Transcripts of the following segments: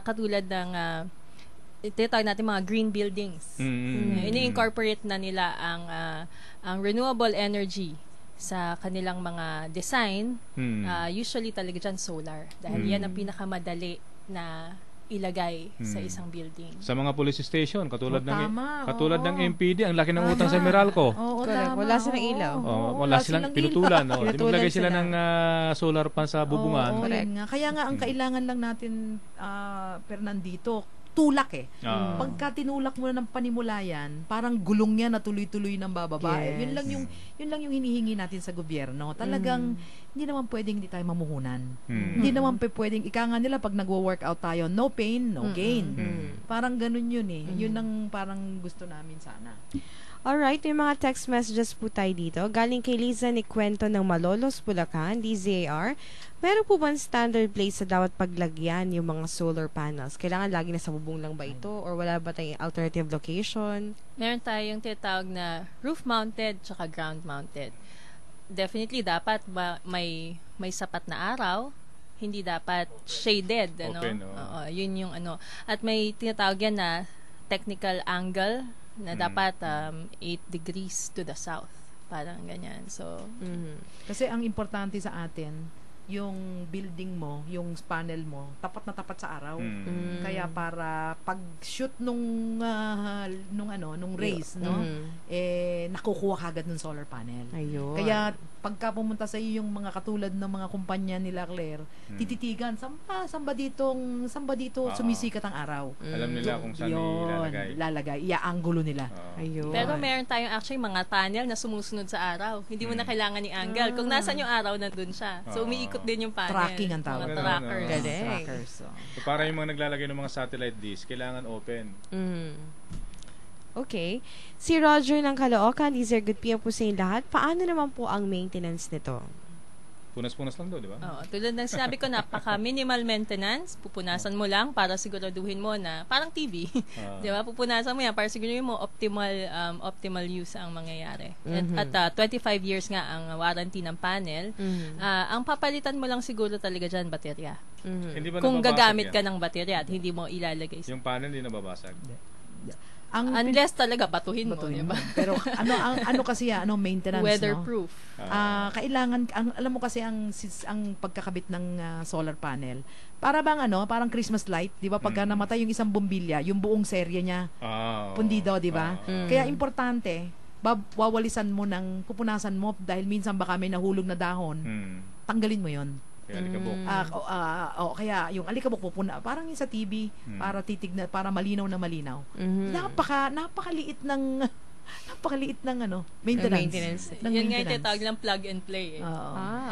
Katulad ng tinatawag natin mga green buildings. Ini-incorporate na nila ang renewable energy sa kanilang mga design. Usually talaga dyan solar. Dahil yan ang pinakamadali na ilagay sa isang building. Sa mga police station, katulad ng oo. MPD, ang laki ng utang sa Meralco. Oo, Correct. tama. Wala silang ilaw. Wala silang pinutulan. Maglagay sila sila. ng solar pan sa bubungan. Oo, Correct. yun nga. Kaya nga, ang kailangan lang natin, Fernandito, tulak Pagka tinulak mo na ng panimulayan, parang gulong yan na tuloy-tuloy ng bababa. Yes. Yun lang yung hinihingi natin sa gobyerno. Talagang, hindi naman pwedeng hindi tayo mamuhunan. Mm. Hindi naman pwedeng, ika nga nila pag nagwo-workout tayo, no pain, no gain. Parang ganun yun eh. Yun ang parang gusto namin sana. Alright, may mga text messages po tayo dito. Galing kay Liza ni Kwento ng Malolos, Bulacan, DZAR. Meron po bang standard place sa dapat paglagyan yung mga solar panels? Kailangan lagi na sa bubong lang ba ito? Or wala ba tayong alternative location? Meron tayong tinatawag na roof-mounted tsaka ground-mounted. Definitely, dapat may sapat na araw. Hindi dapat shaded. Open, Yun yung ano. At may tinatawag yan na technical angle na dapat 8 degrees to the south. Parang ganyan. So, Kasi ang importante sa atin, yung building mo, yung panel mo, tapat na tapat sa araw. Kaya para pag-shoot nung rays, nakukuha kagad ng solar panel. Ayun. Kaya pagka pumunta sa iyo yung mga katulad ng mga kumpanya nila Claire, tititigan, samba dito sumisikat ang araw. Alam nila kung saan ilalagay. Iaanggulo nila. Ayun. pero meron tayong actually mga tunnel na sumusunod sa araw. Hindi mo na kailangan ni angle. Kung nasan yung araw, nandun siya. So, umiikot din yung panel. Tracking ang tawag. Mga trackers. Galing. Trackers. So, para yung mga naglalagay ng mga satellite dish, kailangan open. Okay. Si Roger ng Caloocan, these are good PM po sa inyo lahat. Paano naman po ang maintenance nito? Punas-punas lang doon, di ba? Oo, tulad ng sinabi ko, napaka-minimal maintenance. Pupunasan mo lang para siguraduhin mo na, parang TV. Di ba? Pupunasan mo yan para siguraduhin mo optimal use ang mangyayari. At 25 years nga ang warranty ng panel. Ang papalitan mo lang siguro talaga dyan, baterya. Hindi ba Kung nababasag gagamit yan? ka ng baterya at hindi mo ilalagay Yung panel hindi nababasag. unless talaga batuhin mo, di ba? Pero ano kasi maintenance, Weatherproof. kailangan alam mo kasi ang pagkakabit ng solar panel. Para bang parang Christmas light, 'di ba? Pagka namatay yung isang bombilya, yung buong serye niya pundido, 'di ba? Kaya importante, wawalisan mo pupunasan mo dahil minsan baka may nahulog na dahon. Tanggalin mo 'yon. Kaya alikabok. Kaya yung alikabok parang yung sa TV para malinaw na malinaw. Napakaliit ng maintenance. Yun nga yung tinatawag lang plug and play.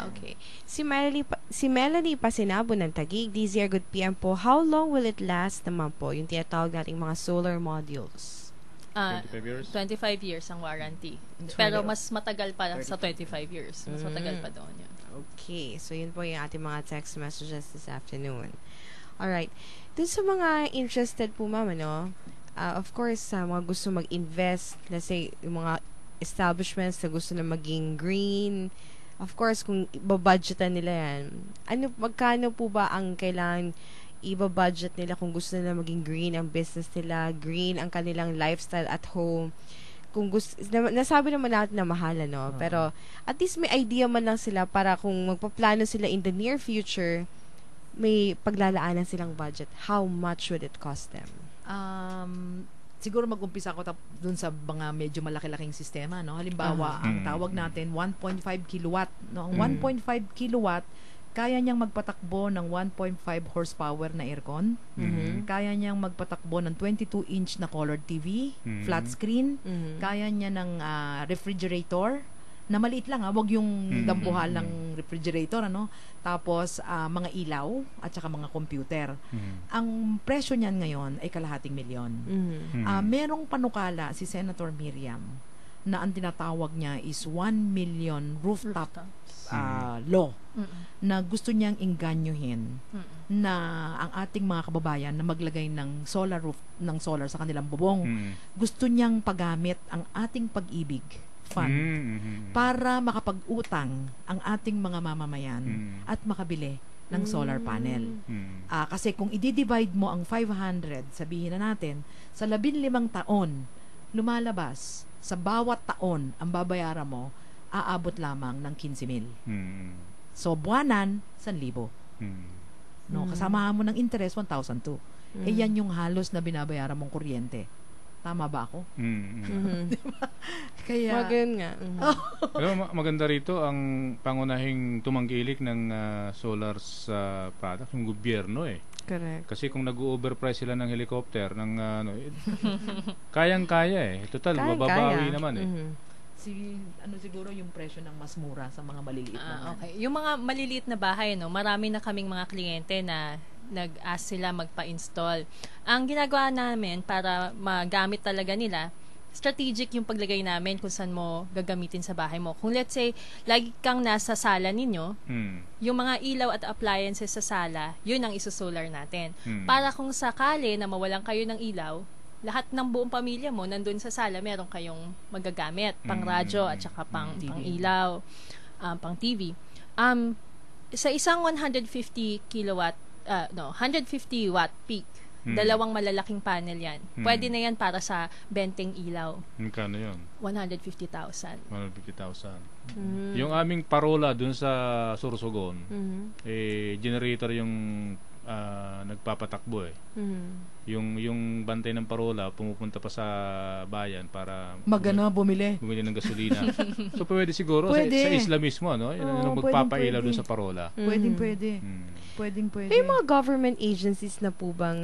Okay. Si Melanie Pasinabo ng Taguig, DZR Good PM po, how long will it last naman po yung tinatawag nating mga solar modules? 25 years? 25 years ang warranty. Pero mas matagal pa sa 25 years. Mas matagal pa doon yun. Okay. So, yun po yung ating mga text messages this afternoon. Alright. Dun sa mga interested po, ma'am, of course, mga gusto mag-invest, let's say, yung mga establishments na gusto na maging green, of course, kung ibabudgetan nila yan, magkano po ba ang kailangan ibabudget nila kung gusto nila maging green ang business nila, green ang kanilang lifestyle at home? Kung gusto, nasabi naman natin na mahal, pero at least may idea man lang sila para kung magpaplano sila in the near future, may paglalaanan silang budget. How much would it cost them? Siguro mag-umpisa ako dun sa mga medyo malaki-laking sistema, Halimbawa, ang tawag natin 1.5 kilowatt, Ang 1.5 kilowatt kaya niyang magpatakbo ng 1.5 horsepower na aircon. Kaya niyang magpatakbo ng 22-inch na colored TV, flat screen. Kaya niya ng refrigerator na maliit lang, wag yung dambuhal ng refrigerator, Tapos mga ilaw at saka mga computer. Ang presyo niyan ngayon ay kalahating milyon. Merong panukala si Senator Miriam na ang tinatawag niya is 1 million rooftop law na gusto niyang inganyohin na ang ating mga kababayan na maglagay ng solar sa kanilang bubong. Gusto niyang paggamit ang ating pag-ibig fund para makapag-utang ang ating mga mamamayan at makabili ng solar panel. Kasi kung i-divide mo ang 500, sabihin na natin, sa 15 taon, lumalabas, sa bawat taon, ang babayaran mo, aabot lamang ng 15,000. So, buwanan, 1,000. No, kasama mo ng interest, 1,002. Yan yung halos na binabayaran mong kuryente. Tama ba ako? Diba? Kaya, Maganda nga. Pero maganda rito ang pangunahing tumangkilik ng solar sa product, yung gobyerno eh. Correct. Kasi kung nag-overprice sila ng helicopter, ng kayang-kaya eh. Total, mababawi naman eh. siguro yung presyo ng mas mura sa mga maliliit na. Okay. Yung mga maliliit na bahay, no, marami na kaming mga kliyente na nag-ask sila magpa-install. Ang ginagawa namin para magamit talaga nila, strategic yung paglagay namin kung saan mo gagamitin sa bahay mo. Kung let's say, lagi kang nasa sala ninyo, yung mga ilaw at appliances sa sala, yun ang isosolar natin. Para kung sakali na mawalan kayo ng ilaw, lahat ng buong pamilya mo nandun sa sala, meron kayong magagamit, pang radyo at saka pang ilaw, pang TV. Sa isang 150 watt peak, dalawang malalaking panel yan. Pwede na yan para sa 20 ilaw. Magkano yun? 150,000. 150,000. Yung aming parola dun sa Sorsogon, generator yung nagpapatakbo eh. Yung bantay ng parola pumupunta pa sa bayan para bumili ng gasolina. So pwede siguro sa isla mismo, no? Yung magpapailaw dun sa parola. Pwede. May mga government agencies na po bang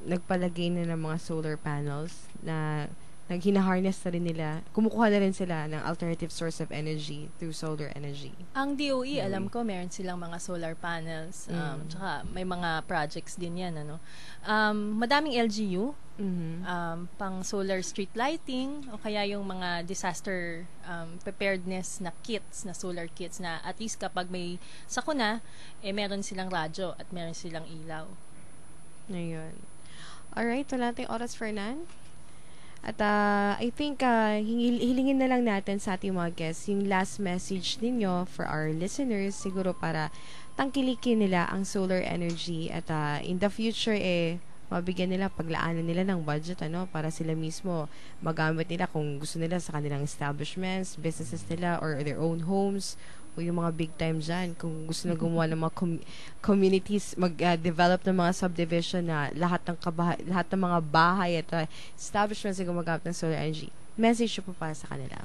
nagpalagay na ng mga solar panels na hina-harness na rin nila, kumukuha na rin sila ng alternative source of energy through solar energy? Ang DOE, alam ko, meron silang mga solar panels. Tsaka may mga projects din yan. Madaming LGU, pang solar street lighting, o kaya yung mga disaster preparedness na kits, na solar kits, na at least kapag may sakuna, meron silang radyo at meron silang ilaw. Ayun. Alright, wala tayong oras, Fernan. At I think hilingin na lang natin sa ating mga guests yung last message ninyo for our listeners, siguro para tangkilikin nila ang solar energy at in the future mabigyan nila, paglaanan nila ng budget para sila mismo magamit nila kung gusto nila sa kanilang establishments, businesses nila, or their own homes, o yung mga big time dyan, kung gusto na gumawa ng mga communities, mag-develop ng mga subdivision na lahat ng mga bahay at establishments ay gumagamit ng solar energy. Message po para sa kanila.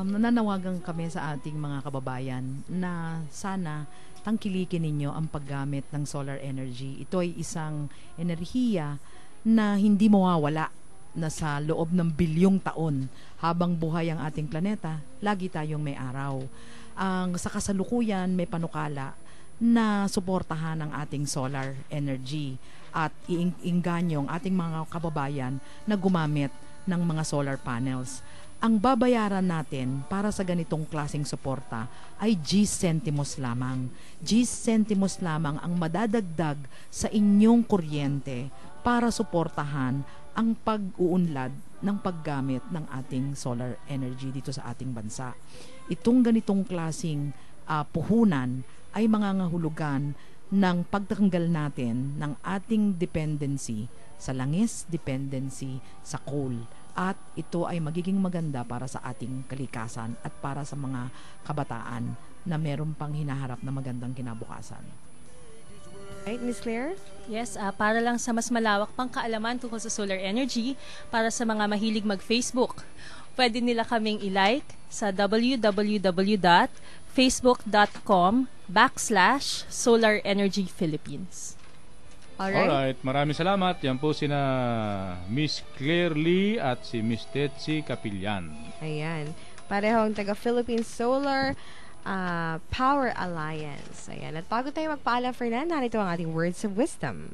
Nananawagan kami sa ating mga kababayan na sana tangkilikin ninyo ang paggamit ng solar energy. Ito ay isang enerhiya na hindi mawawala, na sa loob ng bilyong taon habang buhay ang ating planeta, lagi tayong may araw. Sa kasalukuyan, may panukala na suportahan ang ating solar energy at iinganyo ang ating mga kababayan na gumamit ng mga solar panels. Ang babayaran natin para sa ganitong klaseng suporta ay G centimos lamang. G centimos lamang ang madadagdag sa inyong kuryente para suportahan ang pag-uunlad ng paggamit ng ating solar energy dito sa ating bansa. Itong ganitong klaseng puhunan ay mangangahulugan ng pagtanggal natin ng ating dependency sa langis, dependency sa coal. At ito ay magiging maganda para sa ating kalikasan at para sa mga kabataan na meron pang hinaharap na magandang kinabukasan. Right, Ms. Claire? Yes, para lang sa mas malawak pang kaalaman tungkol sa solar energy, para sa mga mahilig mag-Facebook, pwede nila kaming i-like sa www.facebook.com/solarenergyphilippines. Alright, maraming salamat. Yan po sina Miss Claire Lee at si Miss Tetsi Capillan. Ayan. Parehong taga-Philippine Solar Power Alliance. Ayan. At bago tayo magpaalam, Fernan, narito ang ating words of wisdom.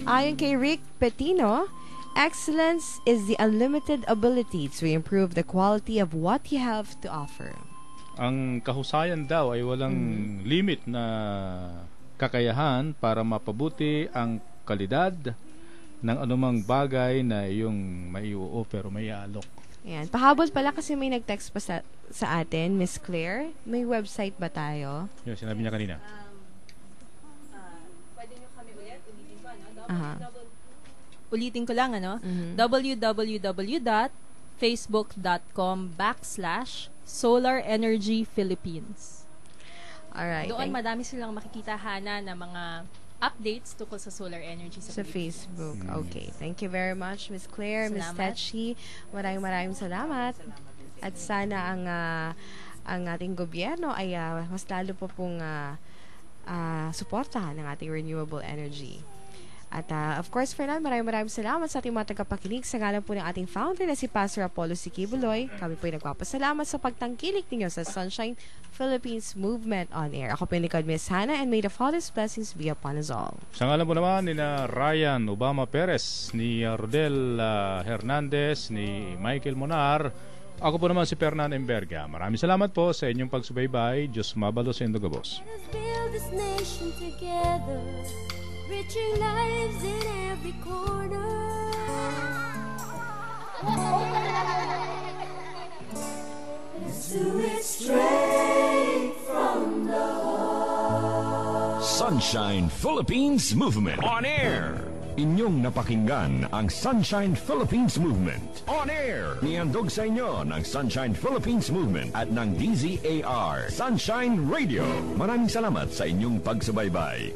Ayon kay Rick Petino, excellence is the unlimited ability to improve the quality of what you have to offer. Ang kahusayan daw ay walang limit na kakayahan para mapabuti ang kalidad ng anumang bagay na iyong mai-o-offer o may-alok. Ayan. Pahabol pala kasi may nag-text pa sa atin, Miss Claire. May website ba tayo? Yung sinabi niya kanina. Pwede nyo kami ulit, ulitin ko lang, www.facebook.com/Solar Energy Philippines. Alright. Doon madami silang makikita, Hana, na mga updates tungkol sa solar energy sa Facebook. Okay. Thank you very much, Miss Claire, Miss Tetchi. Maraming salamat. At sana ang ating gobyerno ay mas lalo po pong suportahan ng ating renewable energy. At of course, Fernan, maraming salamat sa ating mga tagapakinig. Sa ngalan po ng ating founder na si Pastor Apollo Sikibuloy, kami po ay nagpapasalamat sa pagtangkilik ninyo sa Sunshine Philippines Movement on Air. Ako po yung likod, Miss Hannah, and may the Father's blessings be upon us all. Sa ngalan po naman ni na Ryan Obama Perez, ni Rodel Hernandez, ni Michael Monar, ako po naman si Fernan Emberga. Maraming salamat po sa inyong pagsubaybay. Diyos mabalo sa Indogabos. Richer lives in every corner. Let's do it straight from the heart. Sunshine Philippines Movement on air. Inyong napakinggan ang Sunshine Philippines Movement on air. Niandog sa inyo ng Sunshine Philippines Movement at ng DZAR Sunshine Radio. Maraming salamat sa inyong pagsubaybay.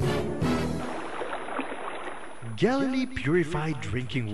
Galilee Purified Drinking